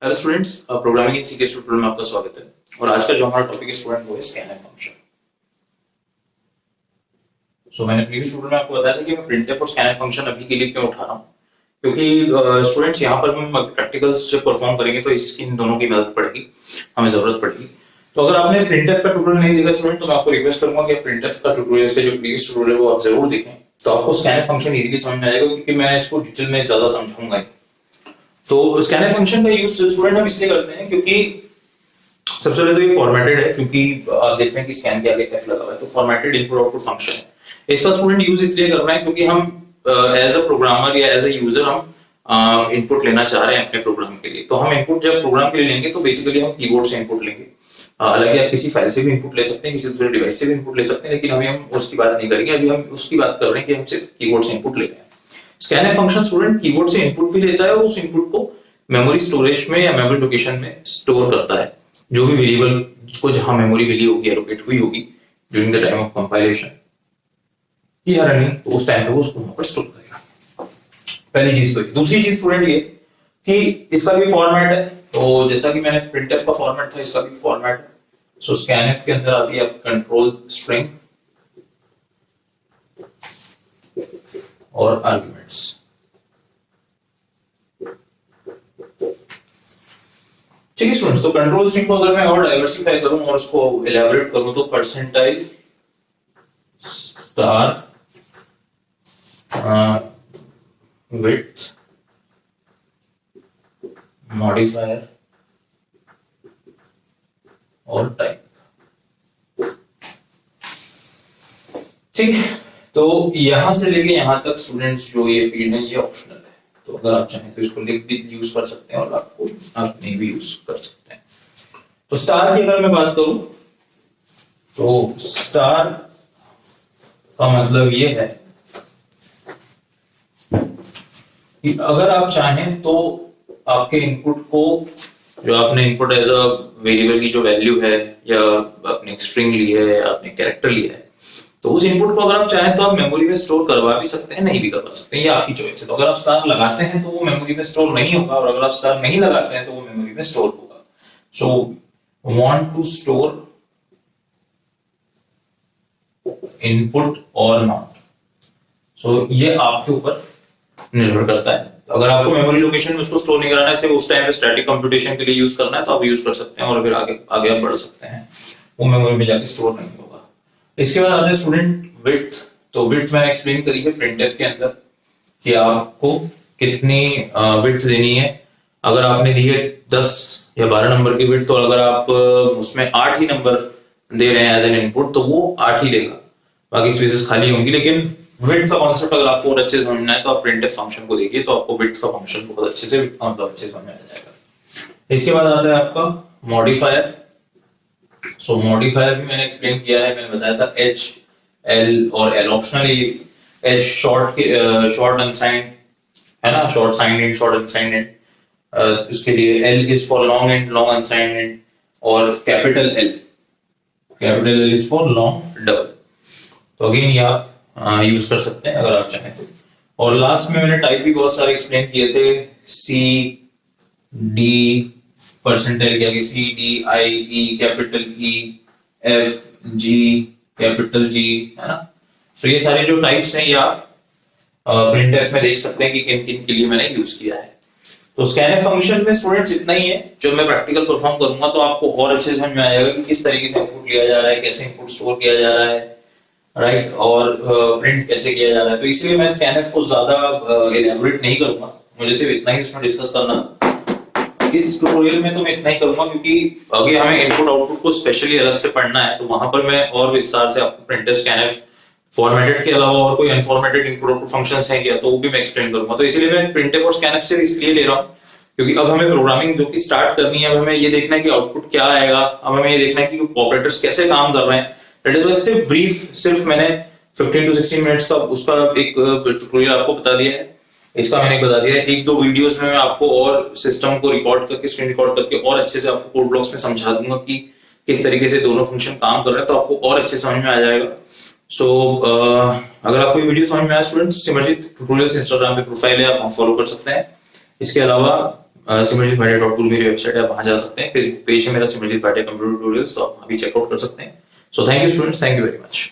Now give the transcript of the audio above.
Hello students, programming in सी के tutorial में आपका स्वागत है। और आज का जो हमारा टॉपिक है स्टूडेंट वो है स्कैनफ फंक्शन। मैंने प्रीवियस ट्यूटोरियल में आपको बताया था कि मैं प्रिंटफ और स्कैनफ फंक्शन अभी के लिए क्यों उठा रहा हूँ, क्योंकि स्टूडेंट्स यहाँ पर हम प्रैक्टिकल्स जब परफॉर्म करेंगे तो इसकी इन दोनों की मदद पड़ेगी, हमें जरूरत पड़ेगी। तो अगर आपने प्रिंटफ का ट्यूटोरियल नहीं देखा स्टूडेंट, तो मैं आपको रिक्वेस्ट करूंगा कि प्रिंटफ का ट्यूटोरियल के जो प्रीवियस ट्यूटोरियल है वो आप जरूर देखें, तो आपको स्कैनफ फंक्शन इजीली समझ में आएगा, क्योंकि मैं इसको डिटेल में ज्यादा समझाऊंगा। तो स्कैनर फंक्शन का यूज स्टूडेंट हम इसलिए करते हैं क्योंकि सबसे पहले तो ये फॉर्मेटेड है, क्योंकि आप देखते हैं कि स्कैन के आगे एफ लगा हुआ है, तो फॉर्मेटेड इनपुट आउटपुट फंक्शन है। इसका स्टूडेंट यूज इसलिए कर रहे हैं क्योंकि हम एज अ प्रोग्रामर या एज अ यूजर हम इनपुट लेना चाह रहे हैं अपने प्रोग्राम के लिए। तो हम इनपुट जब प्रोग्राम के लिए लेंगे तो बेसिकली हम कीबोर्ड से इनपुट लेंगे। हालांकि आप किसी फाइल से भी इनपुट ले सकते हैं, किसी दूसरे डिवाइस से भी इनपुट ले सकते हैं, लेकिन अभी हम उसकी बात नहीं करेंगे। अभी हम उसकी बात कर रहे हैं कि हम सिर्फ कीबोर्ड से इनपुट ले रहे हैं। स्कैनर फंक्शन स्टूडेंट कीबोर्ड से इनपुट भी लेता है और उस इनपुट को मेमोरी स्टोरेज में या मेमोरी लोकेशन में स्टोर करता है, जो भी वेरिएबल को जहां मेमोरी मिली होगी, एलोकेट हुई होगी during the time of compilation या रनिंग, तो उस टाइम पे वो उसको वहां पर स्टोर करेगा। पहली चीज तो। दूसरी चीज स्टूडेंट ये कि इसका भी फॉर्मेट है, तो जैसा कि मैंने प्रिंटफ का फॉर्मेट था, इसका भी फॉर्मेट है। सो स्कैनफ के अंदर आती है कंट्रोल स्ट्रिंग और आर्गुमेंट्स। ठीक है स्टूडेंट्स, तो कंट्रोल स्ट्रिंग को अगर मैं और डाइवर्सिफाई करूं और उसको एलैबोरेट करूं तो परसेंटाइल स्टार विड्थ मॉडिफायर और टाइप। ठीक है, तो यहां से लेके यहां तक स्टूडेंट्स जो ये फील्ड है ये ऑप्शनल है, तो अगर आप चाहें तो इसको लिख भी यूज कर सकते हैं और आप नहीं भी यूज कर सकते हैं। तो स्टार की अगर मैं बात करूं तो स्टार का मतलब ये है कि अगर आप चाहें तो आपके इनपुट को, जो आपने इनपुट एज अ वेरिएबल की जो वैल्यू है या आपने स्ट्रिंग ली है या आपने कैरेक्टर लिया है, तो उस इनपुट को अगर आप चाहें तो आप मेमोरी में स्टोर करवा भी सकते हैं, नहीं भी करवा सकते हैं, ये आपकी चॉइस है। तो अगर आप स्टार लगाते हैं तो वो मेमोरी में स्टोर नहीं होगा, और अगर आप स्टार नहीं लगाते हैं तो वो मेमोरी में स्टोर होगा। So want to store input और नॉट, सो ये आपके ऊपर निर्भर करता है। तो अगर आपको मेमोरी लोकेशन में उसको स्टोर नहीं कराना है, सिर्फ उस टाइम पे स्टैटिक कंप्यूटेशन के लिए यूज करना है, तो आप यूज कर सकते हैं और फिर आगे आगे आप बढ़ सकते हैं, वो मेमोरी में जाके स्टोर नहीं होगा। इसके बाद आता है स्टूडेंट विड्थ। तो विड्थ मैंने एक्सप्लेन करी है प्रिंटफ के अंदर कि आपको कितनी विड्थ देनी है। अगर आपने दी है 10 या 12 नंबर की विड्थ, तो अगर आप उसमें 8 ही नंबर दे रहे हैं एज एन इनपुट, तो वो 8 ही लेगा, बाकी स्पेसेस खाली होंगी। लेकिन विड्थ का कॉन्सेप्ट अगर आपको और अच्छे से समझना है तो आप प्रिंटफ फंक्शन को देखिए, तो आपको विड्थ का फंक्शन बहुत अच्छे से मतलब अच्छे समझ में आ जाएगा। इसके बाद आता है आपका मॉडिफायर। सो मॉडिफायर भी मैंने एक्सप्लेन किया है, मैंने बताया था एच एल और L optionally. H short unsigned है ना, short signed int, short unsigned int, उसके लिए L is for long and, long unsigned int, और capital L is for long double. तो अगेन ये आप यूज कर सकते हैं अगर आप चाहें तो। और लास्ट में मैंने टाइप भी बहुत सारे एक्सप्लेन किए थे, सी डी परसेंटाइल क्या, C D I E capital E F G capital G, है ना। तो ये सारे जो टाइप्स हैं ये आप प्रिंटफ में देख सकते हैं कि किन किन के लिए मैंने यूज किया है। तो स्कैनफ फंक्शन में स्टूडेंट्स इतना ही है। जब मैं प्रैक्टिकल परफॉर्म करूंगा तो आपको और अच्छे से समझ में आएगा कि किस तरीके से इनपुट लिया जा रहा है, कैसे इनपुट स्टोर किया जा रहा है, राइट, और प्रिंट कैसे किया जा रहा है। तो इसलिए मैं स्कैनफ को ज्यादा एलैबोरेट नहीं करूंगा, मुझे सिर्फ इतना ही उसमें डिस्कस करना इस ट्यूटोरियल में, तो मैं इतना ही करूंगा, क्योंकि अभी हमें इनपुट आउटपुट को स्पेशली अलग से पढ़ना है, तो वहां पर मैं और विस्तार से आपको प्रिंटफ स्कैनफ फॉर्मेटेड के अलावा और कोई अनफॉर्मेटेड इनपुट आउटपुट फंक्शंस हैं क्या, तो वो भी मैं एक्सप्लेन करूंगा। तो इसलिए मैं प्रिंटफ और स्कैनफ से इसलिए ले रहा हूँ क्योंकि अब हमें प्रोग्रामिंग जो कि स्टार्ट करनी है, अब हमें ये देखना है कि आउटपुट क्या आएगा, अब हमें ये देखना है कि ऑपरेटर्स कैसे काम कर रहे हैं। दैट इज वाई सिर्फ ब्रीफ, सिर्फ मैंने 15 to 16 मिनट्स का उसका एक ट्यूटोरियल आपको बता दिया है, इसका मैंने बता दिया है। एक दो वीडियोस में मैं आपको और सिस्टम को रिकॉर्ड करके, स्क्रीन रिकॉर्ड करके और अच्छे से आपको कोड ब्लॉक्स में समझा दूंगा कि किस तरीके से दोनों फंक्शन काम कर रहे हैं, तो आपको और अच्छे समझ में आ जाएगा। सो अगर आपको ये वीडियो समझ में आया स्टूडेंट्स, सिमरजीत ट्यूटोरियल्स इंस्टाग्राम पे प्रोफाइल है, आप फॉलो कर सकते हैं। इसके अलावा सिमरजीत भाटिया मेरी वेबसाइट है, आप वहां जा सकते हैं। फेसबुक पेज है मेरा सिमरजीत भाटिया कंप्यूटर ट्यूटोरियल्स, तो आप वहां भी चेकआउट कर सकते हैं। So thank you students, thank you very much.